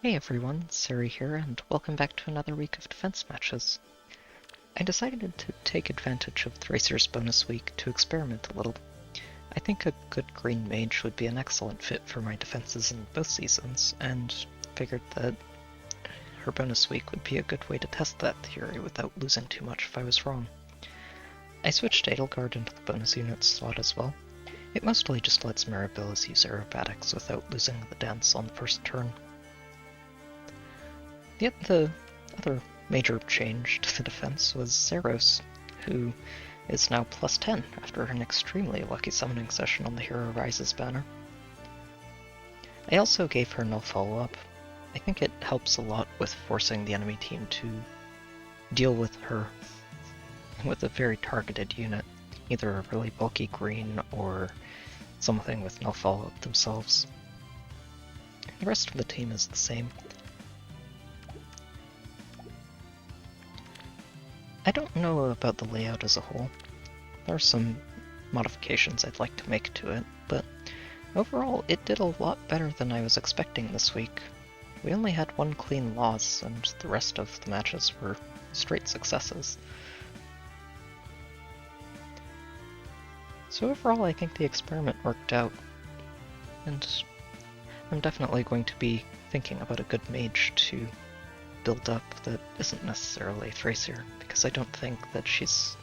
Hey everyone, Siri here, and welcome back to another week of defense matches. I decided to take advantage of Thrasir's bonus week to experiment a little. I think a good green mage would be an excellent fit for my defenses in both seasons, and figured that her bonus week would be a good way to test that theory without losing too much if I was wrong. I switched Edelgard into the bonus unit slot as well. It mostly just lets Mirabilis use aerobatics without losing the dance on the first turn. Yet the other major change to the defense was Zeros, who is now plus 10 after an extremely lucky summoning session on the Hero Rises banner. I also gave her no follow-up. I think it helps a lot with forcing the enemy team to deal with her with a very targeted unit, either a really bulky green or something with no follow-up themselves. The rest of the team is the same. I don't know about the layout as a whole. There are some modifications I'd like to make to it, but overall it did a lot better than I was expecting this week. We only had one clean loss, and the rest of the matches were straight successes. So overall I think the experiment worked out, and I'm definitely going to be thinking about a good mage to build up that isn't necessarily Thrasir, because I don't think that she's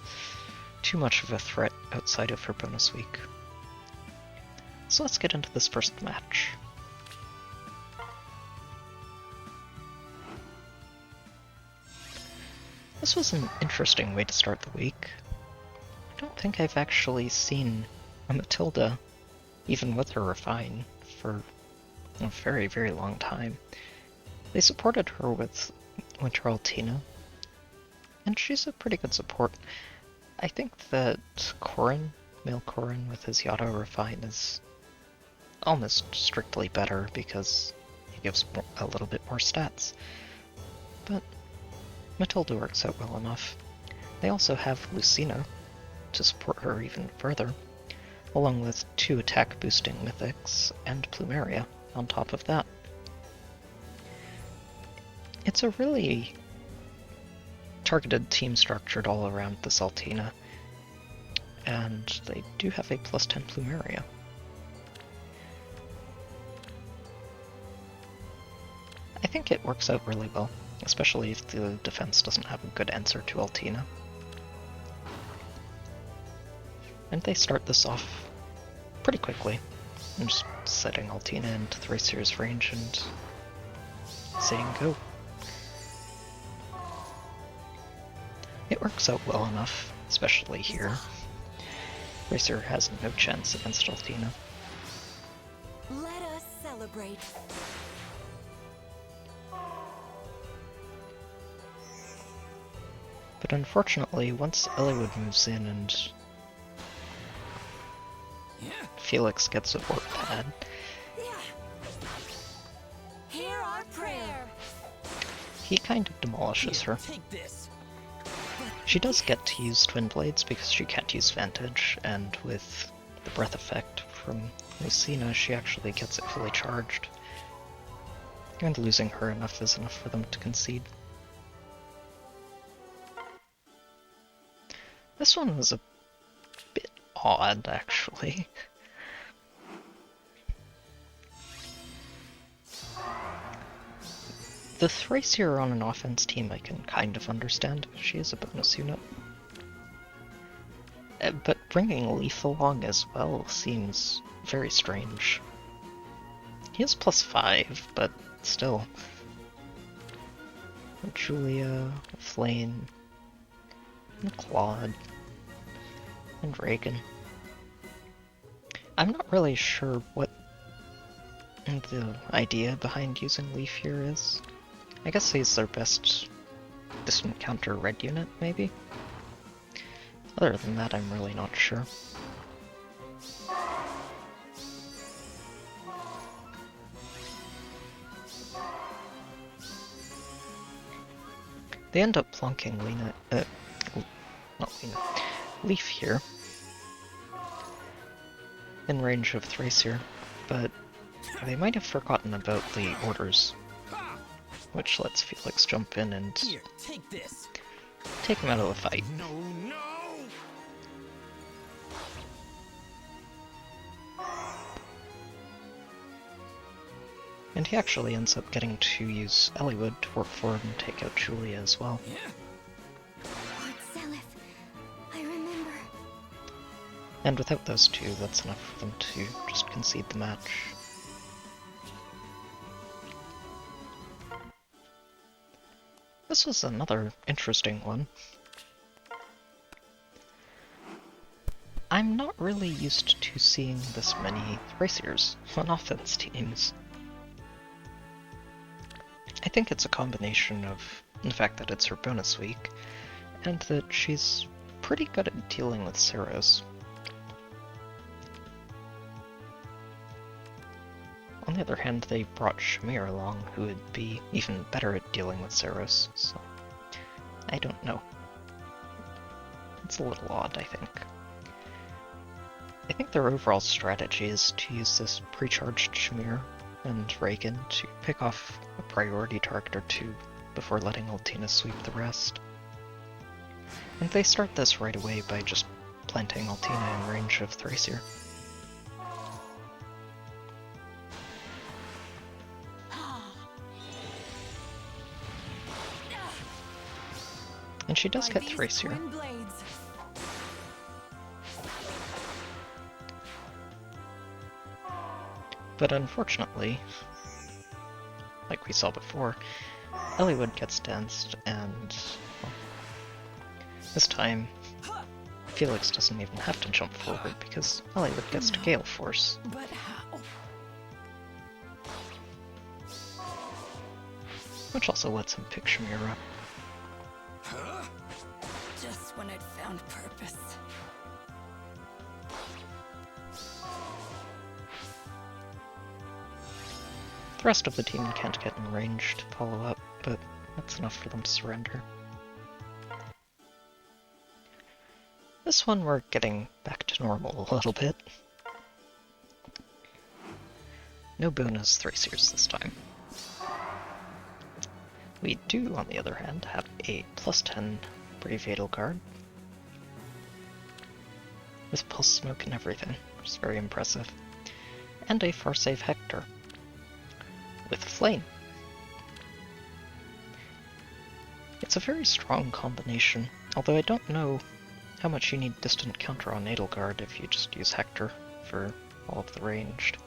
too much of a threat outside of her bonus week. So let's get into this first match. This was an interesting way to start the week. I don't think I've actually seen a Matilda, even with her Refine, for a very, very long time. They supported her with Winter Altina, and she's a pretty good support. I think that Corrin, male Corrin with his Yado Refine, is almost strictly better because he gives a little bit more stats. But Matilda works out well enough. They also have Lucina to support her even further, along with 2 attack boosting mythics and Plumeria on top of that. It's a really targeted team structured all around this Altina, and they do have a plus 10 Plumeria. I think it works out really well, especially if the defense doesn't have a good answer to Altina. And they start this off pretty quickly. I'm just setting Altina into Thrasir's range and saying go. It works out well enough, especially here. Thrasir has no chance against Altina. Let us celebrate. But unfortunately, once Eliwood moves in and Felix gets a warp pad, Hear our prayer. he kind of demolishes her. She does get to use Twin Blades because she can't use Vantage, and with the breath effect from Lucina, she actually gets it fully charged. And losing her enough is enough for them to concede. This one was a bit odd, actually. The Thrasir on an offense team I can kind of understand. She is a bonus unit. But bringing Leaf along as well seems very strange. He is plus 5, but still. Julia, Flayns, and Claude, and Reagan. I'm not really sure what the idea behind using Leaf here is. I guess he's their best distant counter red unit, maybe? Other than that, I'm really not sure. They end up plonking Leaf here, in range of Thrasir, but they might have forgotten about the orders. which lets Felix jump in and Here, take this. take him out of the fight. No, no! And he actually ends up getting to use Elliewood to work for him and take out Julia as well. Yeah. Lord Selith, I remember. And without those two, that's enough for them to just concede the match. This was another interesting one. I'm not really used to seeing this many Thrasirs on offense teams. I think it's a combination of the fact that it's her bonus week, and that she's pretty good at dealing with Ceros. On the other hand, they brought Shamir along, who would be even better at dealing with Ceros, so I don't know. It's a little odd, I think. I think their overall strategy is to use this pre-charged Shamir and Reagan to pick off a priority target or two before letting Altinas sweep the rest. And they start this right away by just planting Altina in range of Thrasir. And she does get Thrasir. Twin blades. But unfortunately, like we saw before, Elliewood gets danced, and well, this time Felix doesn't even have to jump forward because Elliewood gets to Gale Force. But how? Which also lets him pick Shamir up. Just when I'd found purpose. The rest of the team can't get in range to follow up, but that's enough for them to surrender. This one we're getting back to normal a little bit. No bonus Thrasirs this time. We do, on the other hand, have a +10 Brave Edelgard. With pulse smoke and everything, which is very impressive. And a Farsave Hector. With Flame. It's a very strong combination, although I don't know how much you need distant counter on Edelgard if you just use Hector for all of the ranged.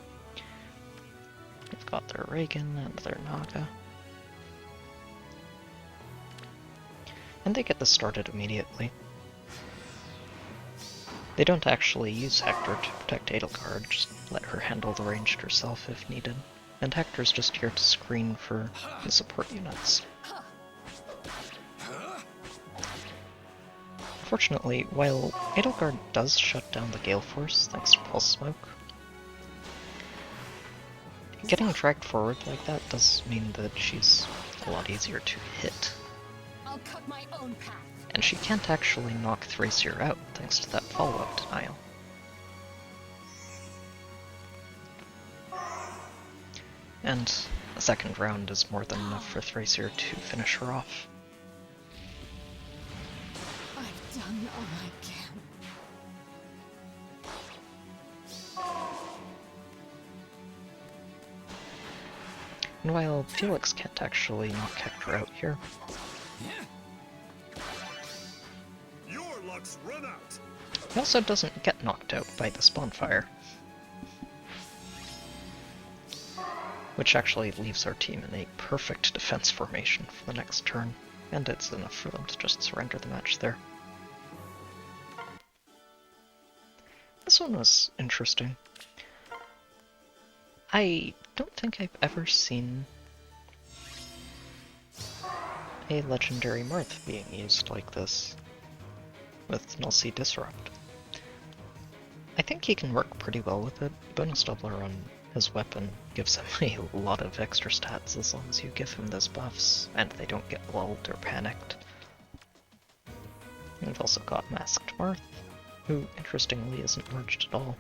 They've got their Reagan and their Naga. And they get this started immediately. They don't actually use Hector to protect Edelgard, just let her handle the ranged herself if needed. And Hector's just here to screen for the support units. Fortunately, while Edelgard does shut down the Gale Force thanks to Pulse Smoke, getting dragged forward like that does mean that she's a lot easier to hit. I'll cut my own path. And she can't actually knock Thrasir out thanks to that follow-up denial. And a second round is more than enough for Thrasir to finish her off. I've done all I can. And while Felix can't actually knock Hector out here, Your luck's run out. he also doesn't get knocked out by the Spawnfire. Which actually leaves our team in a perfect defense formation for the next turn, and it's enough for them to just surrender the match there. This one was interesting. I don't think I've ever seen a legendary Marth being used like this, with Null Sea Disrupt. I think he can work pretty well with it. Bonus doubler on his weapon gives him a lot of extra stats as long as you give him those buffs, and they don't get lulled or panicked. We've also got Masked Marth, who interestingly isn't merged at all.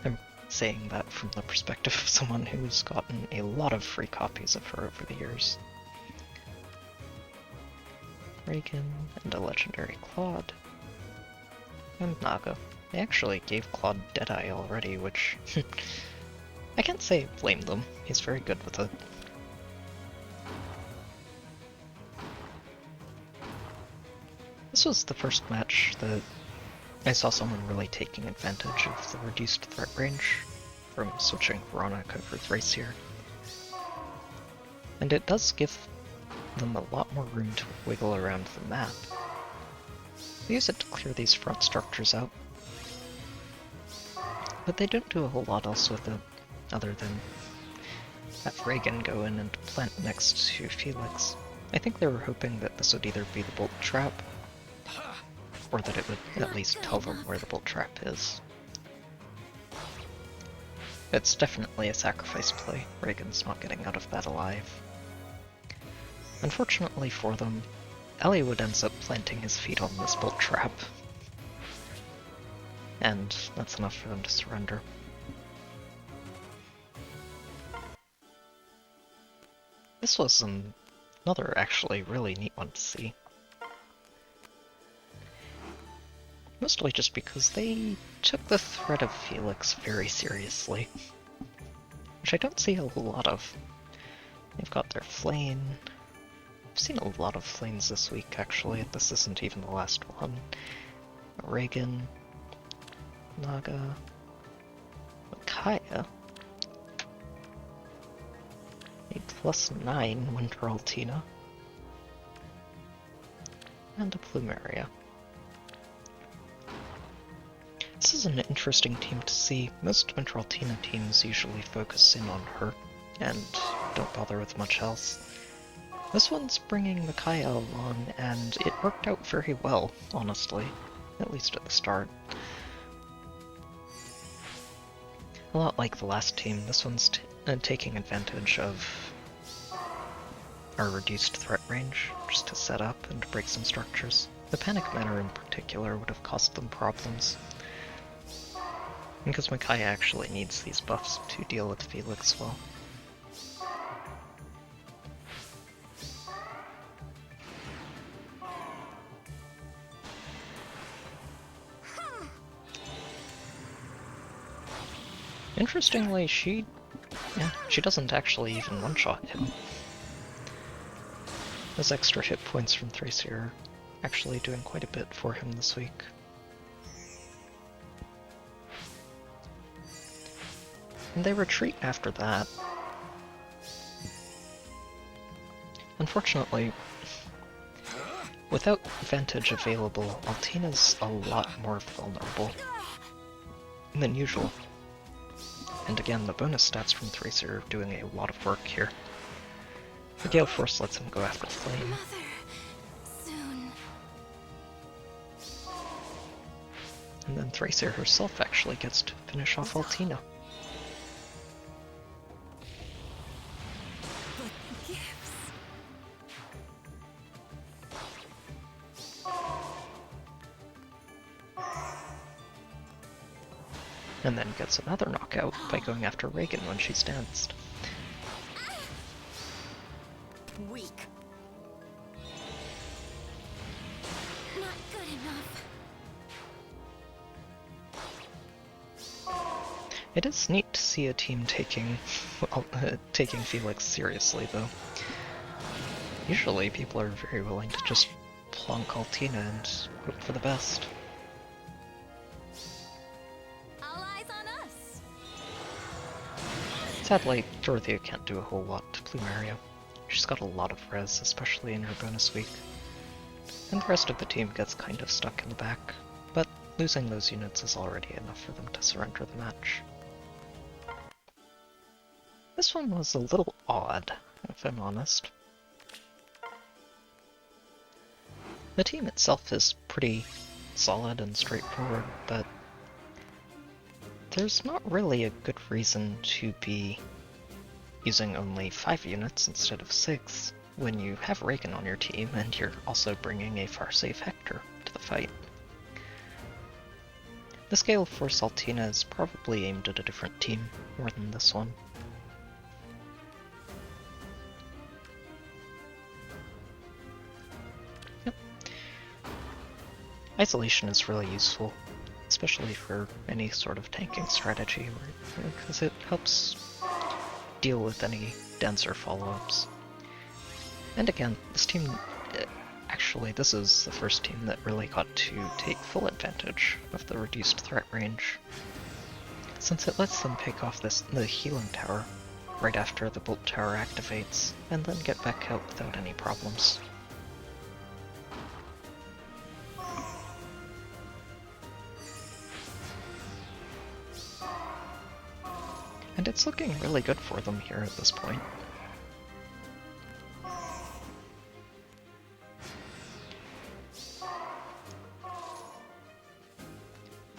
I'm saying that from the perspective of someone who's gotten a lot of free copies of her over the years. Reagan, and a legendary Claude. And Naga. They actually gave Claude Deadeye already, which I can't say I blame them. He's very good with it. This was the first match that I saw someone really taking advantage of the reduced threat range from switching Veronica for Thrasir. And it does give them a lot more room to wiggle around the map. They use it to clear these front structures out, but they don't do a whole lot else with it, other than have Reagan go in and plant next to Felix. I think they were hoping that this would either be the bolt trap, or that it would at least tell them where the bolt trap is. It's definitely a sacrifice play. Reagan's not getting out of that alive. Unfortunately for them, Eliwood ends up planting his feet on this bolt trap. And that's enough for them to surrender. This was another actually really neat one to see. Mostly just because they took the threat of Felix very seriously, which I don't see a whole lot of. They've got their Flayn. I've seen a lot of Flayns this week, actually. This isn't even the last one. Reagan, Naga, Micaiah, a +9 Winter Altina, and a Plumeria. This is an interesting team to see. Most Winter Altina teams usually focus in on her and don't bother with much else. This one's bringing Micaiah along, and it worked out very well, honestly, at least at the start. A lot like the last team, this one's taking advantage of our reduced threat range, just to set up and break some structures. The Panic Manor in particular would have caused them problems, because Micaiah actually needs these buffs to deal with Felix well. Interestingly, she doesn't actually even one-shot him. Those extra hit points from Thrasir are actually doing quite a bit for him this week. And they retreat after that. Unfortunately, without Vantage available, Altina's a lot more vulnerable than usual. And again, the bonus stats from Thrasir are doing a lot of work here. The Gale Force lets him go after Flame. And then Thrasir herself actually gets to finish off Altina. And then gets another knockout by going after Reagan when she's danced. Weak. Not good enough. It is neat to see a team taking Felix seriously, though. Usually people are very willing to just plonk Altina and hope for the best. Sadly, Dorothea can't do a whole lot to Plumeria. She's got a lot of res, especially in her bonus week. And the rest of the team gets kind of stuck in the back, but losing those units is already enough for them to surrender the match. This one was a little odd, if I'm honest. The team itself is pretty solid and straightforward, but there's not really a good reason to be using only 5 units instead of 6 when you have Reagan on your team and you're also bringing a Farsafe Hector to the fight. The Scale Force Altina is probably aimed at a different team more than this one. Yep. Isolation is really useful, especially for any sort of tanking strategy, because it helps deal with any denser follow-ups. And again, this team, actually this is the first team that really got to take full advantage of the reduced threat range, since it lets them pick off the healing tower right after the bolt tower activates, and then get back out without any problems. And it's looking really good for them here at this point.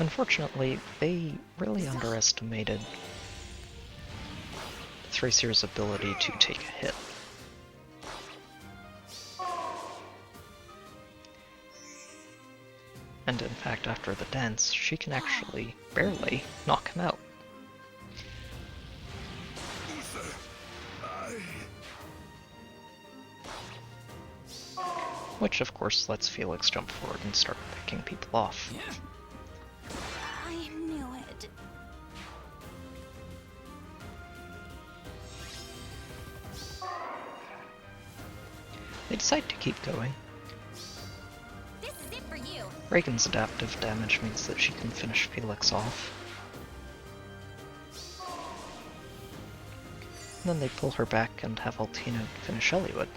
Unfortunately, they really underestimated Thrasir's ability to take a hit. And in fact, after the dance, she can actually barely knock him out. Which of course lets Felix jump forward and start picking people off. I knew it. They decide to keep going. This is it for you. Reagan's adaptive damage means that she can finish Felix off. And then they pull her back and have Altina finish Eliwood.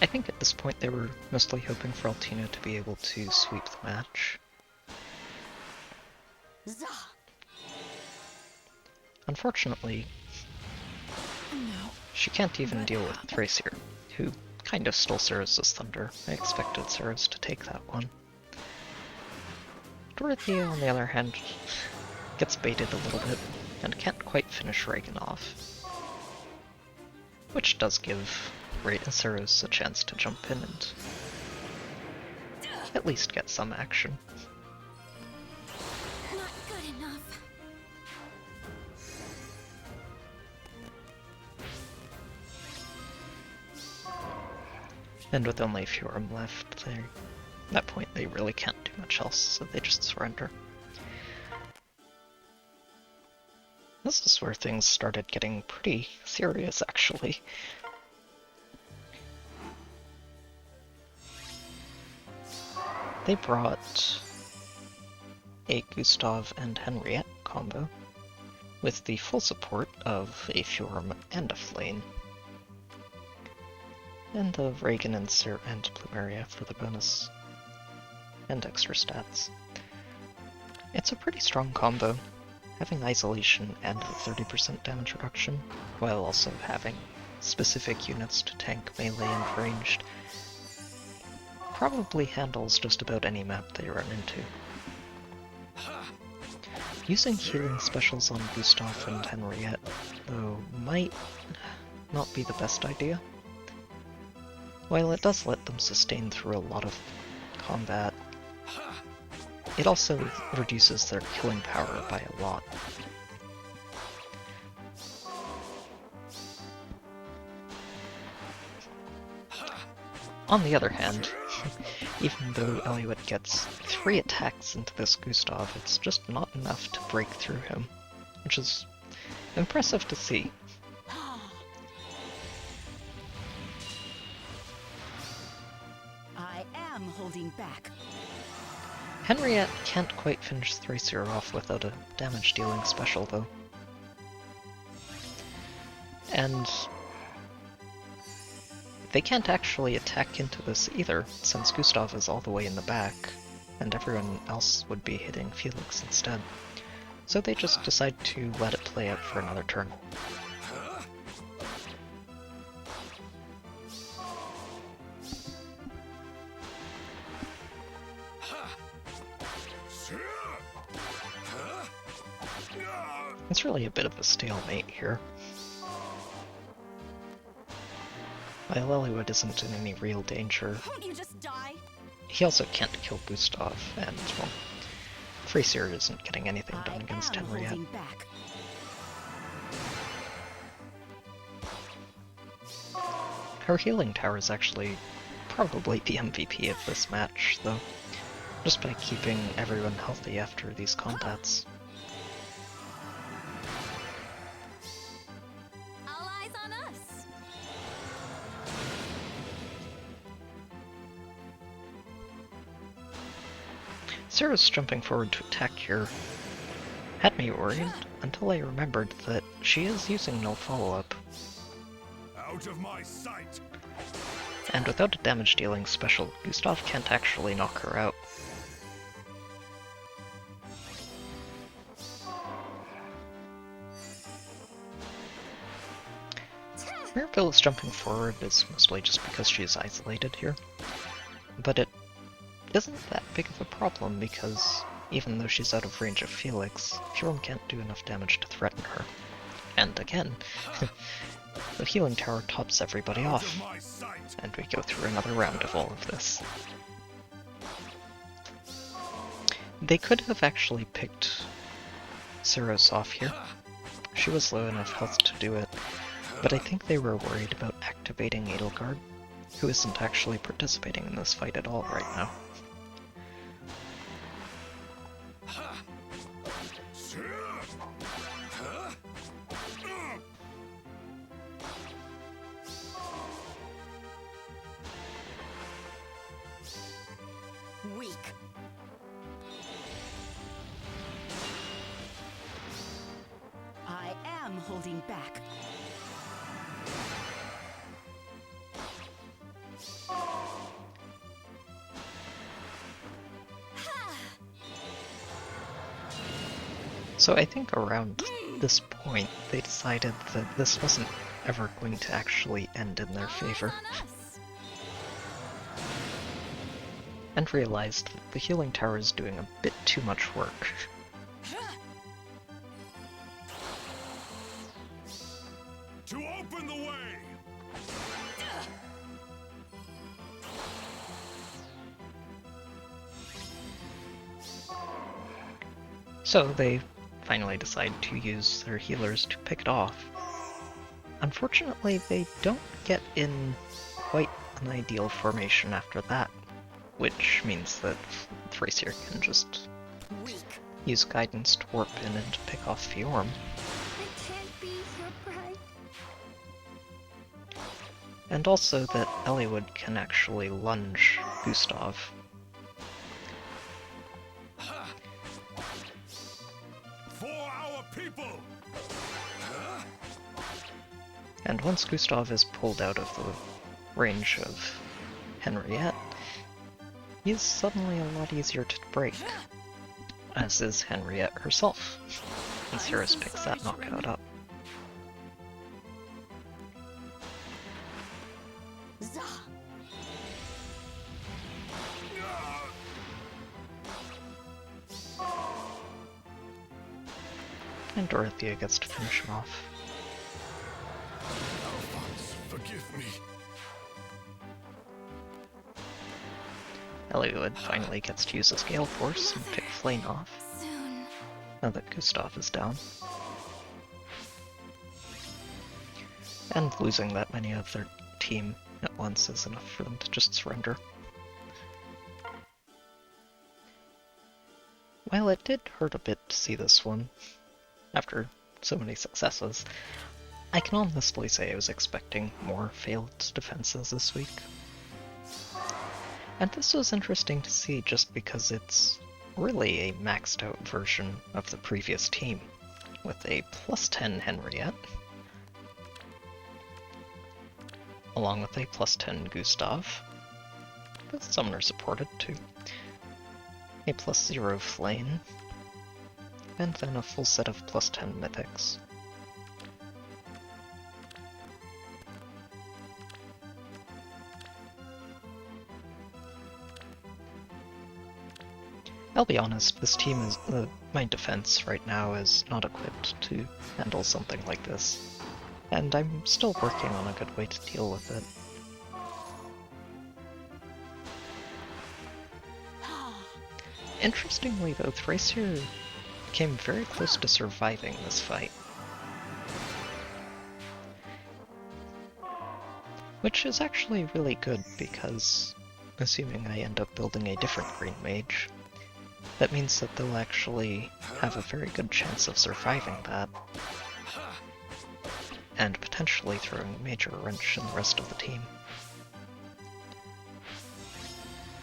I think at this point they were mostly hoping for Altina to be able to sweep the match. Zah. Unfortunately, No. she can't even deal with Thrasir, who kind of stole Ceres' thunder. I expected Ceres to take that one. Dorothea, on the other hand, gets baited a little bit, and can't quite finish Reagan off. Which does give Ceres a chance to jump in and at least get some action. Not good enough. And with only a few of them left, at that point they really can't do much else, so they just surrender. This is where things started getting pretty serious, actually. They brought a Gustav and Henriette combo, with the full support of a Fjorm and a Flayn, and the Reagan and Plumeria for the bonus and extra stats. It's a pretty strong combo, having isolation and a 30% damage reduction, while also having specific units to tank melee and ranged. Probably handles just about any map they run into. Using healing specials on Gustav and Henriette, though, might not be the best idea. While it does let them sustain through a lot of combat, it also reduces their killing power by a lot. On the other hand, even though Eliwood gets 3 attacks into this Gustav, it's just not enough to break through him, which is impressive to see. I am holding back. Henriette can't quite finish Thrasir off without a damage dealing special though. And they can't actually attack into this either, since Gustav is all the way in the back, and everyone else would be hitting Felix instead. So they just decide to let it play out for another turn. It's really a bit of a stalemate here. While Eliwood isn't in any real danger, Won't you just die? he also can't kill Gustav, and, well, Thrasir isn't getting anything done against Henriette. Holding back. Her healing tower is actually probably the MVP of this match, though, just by keeping everyone healthy after these combats. All eyes on us. Sarah's jumping forward to attack here had me worried until I remembered that she is using no follow-up. Out of my sight! And without a damage-dealing special, Gustav can't actually knock her out. Mirabelle's jumping forward is mostly just because she is isolated here, but it isn't that big of a problem because even though she's out of range of Felix, Fjorm can't do enough damage to threaten her. And again, the healing tower tops everybody off, and we go through another round of all of this. They could have actually picked Seros off here. She was low enough health to do it, but I think they were worried about activating Edelgard, who isn't actually participating in this fight at all right now. Weak. I am holding back. So I think around this point they decided that this wasn't ever going to actually end in their favor, and realized that the healing tower is doing a bit too much work. To open the way! So they finally decide to use their healers to pick it off. Unfortunately, they don't get in quite an ideal formation after that, which means that Thrasir can just Weak. use guidance to warp in and pick off Fjorm. I can't be your bride. And also that Eliwood can actually lunge Gustav. For our people! And once Gustav is pulled out of the range of Henriette, he's suddenly a lot easier to break, as is Henriette herself, and Cirrus picks that knockout up. Zah. And Dorothea gets to finish him off. Alphonse, forgive me. Eliwood finally gets to use his Gale Force and pick Flayns off, Soon. now that Gustav is down. And losing that many of their team at once is enough for them to just surrender. While it did hurt a bit to see this one, after so many successes, I can honestly say I was expecting more failed defenses this week. And this was interesting to see just because it's really a maxed out version of the previous team, with a +10 Henriette, along with a +10 Gustav, with Summoner supported too, a +0 Flayns, and then a full set of +10 Mythics. I'll be honest, this team is, my defense right now is not equipped to handle something like this, and I'm still working on a good way to deal with it. Interestingly though, Thrasir came very close to surviving this fight. Which is actually really good because, assuming I end up building a different green mage, that means that they'll actually have a very good chance of surviving that, and potentially throwing a major wrench in the rest of the team.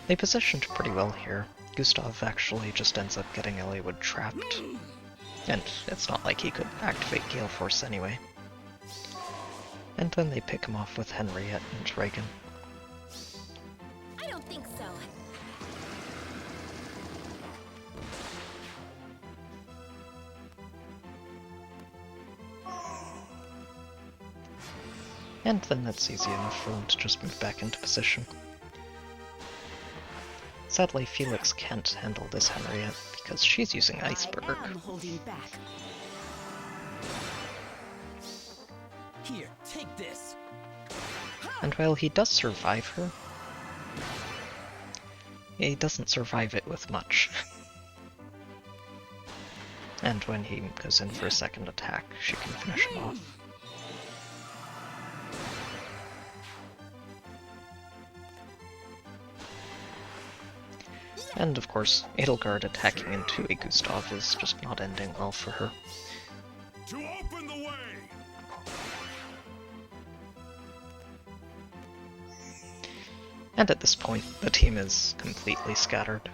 They positioned pretty well here. Gustav actually just ends up getting Eliwood trapped, and it's not like he could activate Gale Force anyway. And then they pick him off with Henriette and Reagan. I don't think so. And then it's easy enough for them to just move back into position. Sadly, Felix can't handle this Henriette because she's using Iceberg. I am holding back. Here, take this. And while he does survive her, he doesn't survive it with much. And when he goes in for a second attack, she can finish him off. And of course, Edelgard attacking into a Gustav is just not ending well for her. To open the way! And at this point, the team is completely scattered,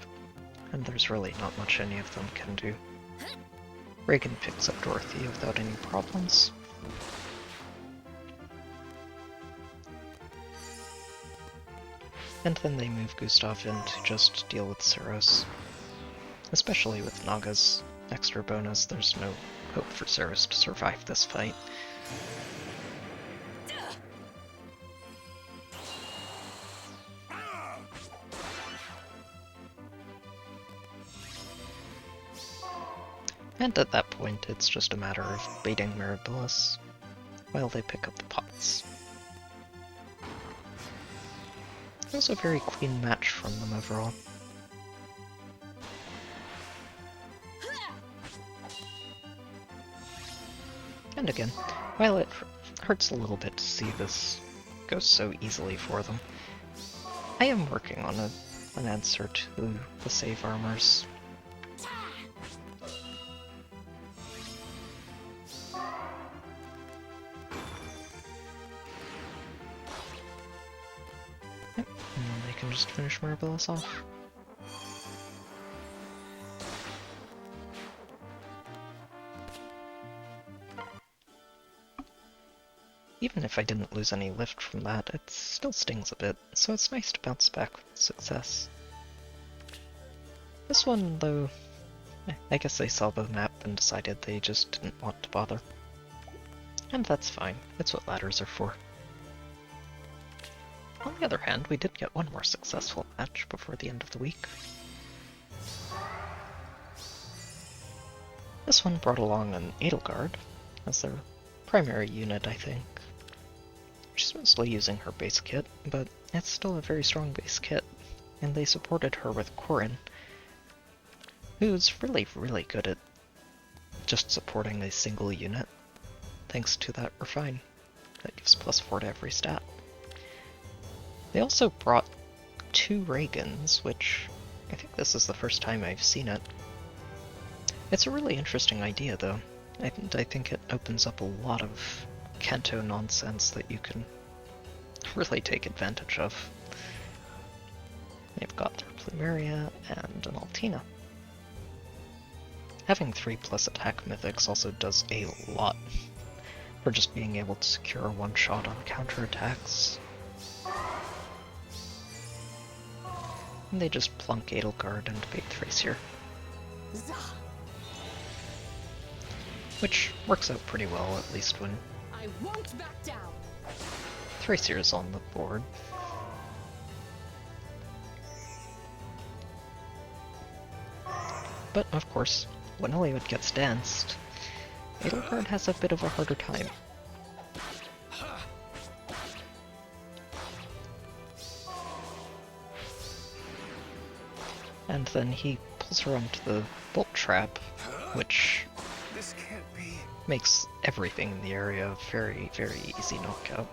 and there's really not much any of them can do. Reagan picks up Dorothy without any problems. And then they move Gustav in to just deal with Saros. Especially with Naga's extra bonus, there's no hope for Saros to survive this fight. And at that point, it's just a matter of baiting Mirabilis while they pick up the pots. It was a very clean match from them overall. And again, while it hurts a little bit to see this go so easily for them, I am working on an answer to the save armors. Yep, and then they can just finish Mirabilis off. Even if I didn't lose any lift from that, it still stings a bit, so it's nice to bounce back with success. This one, though, I guess they saw the map and decided they just didn't want to bother. And that's fine, it's what ladders are for. On the other hand, we did get one more successful match before the end of the week. This one brought along an Edelgard as their primary unit, I think. She's mostly using her base kit, but it's still a very strong base kit, and they supported her with Corrin, who's really, really good at just supporting a single unit, thanks to that Refine that gives +4 to every stat. They also brought 2 Reagans, which I think this is the first time I've seen it. It's a really interesting idea, though. I think it opens up a lot of Kanto nonsense that you can really take advantage of. They've got their Plumeria and an Altina. Having 3+ attack mythics also does a lot for just being able to secure one shot on counterattacks. And they just plunk Edelgard and bait Thrasir, which works out pretty well, at least when I won't back down. Thrasir is on the board. But of course, when Eliwood gets danced, Edelgard has a bit of a harder time. And then he pulls her onto the bolt trap, which This can't be. makes everything in the area a very, very easy knockout.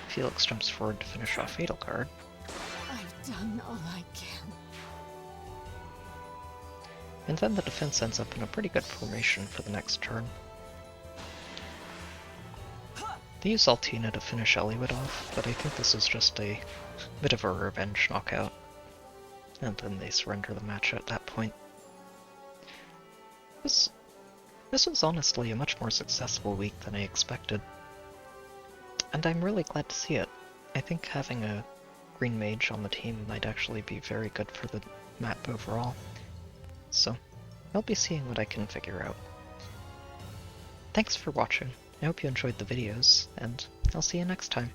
Felix jumps forward to finish off Fatal Guard. I've done all I can. And then the defense ends up in a pretty good formation for the next turn. They use Altina to finish Eliud off, but I think this is just a bit of a revenge knockout. And then they surrender the match at that point. This was honestly a much more successful week than I expected. And I'm really glad to see it. I think having a green mage on the team might actually be very good for the map overall. So, I'll be seeing what I can figure out. Thanks for watching. I hope you enjoyed the videos, and I'll see you next time.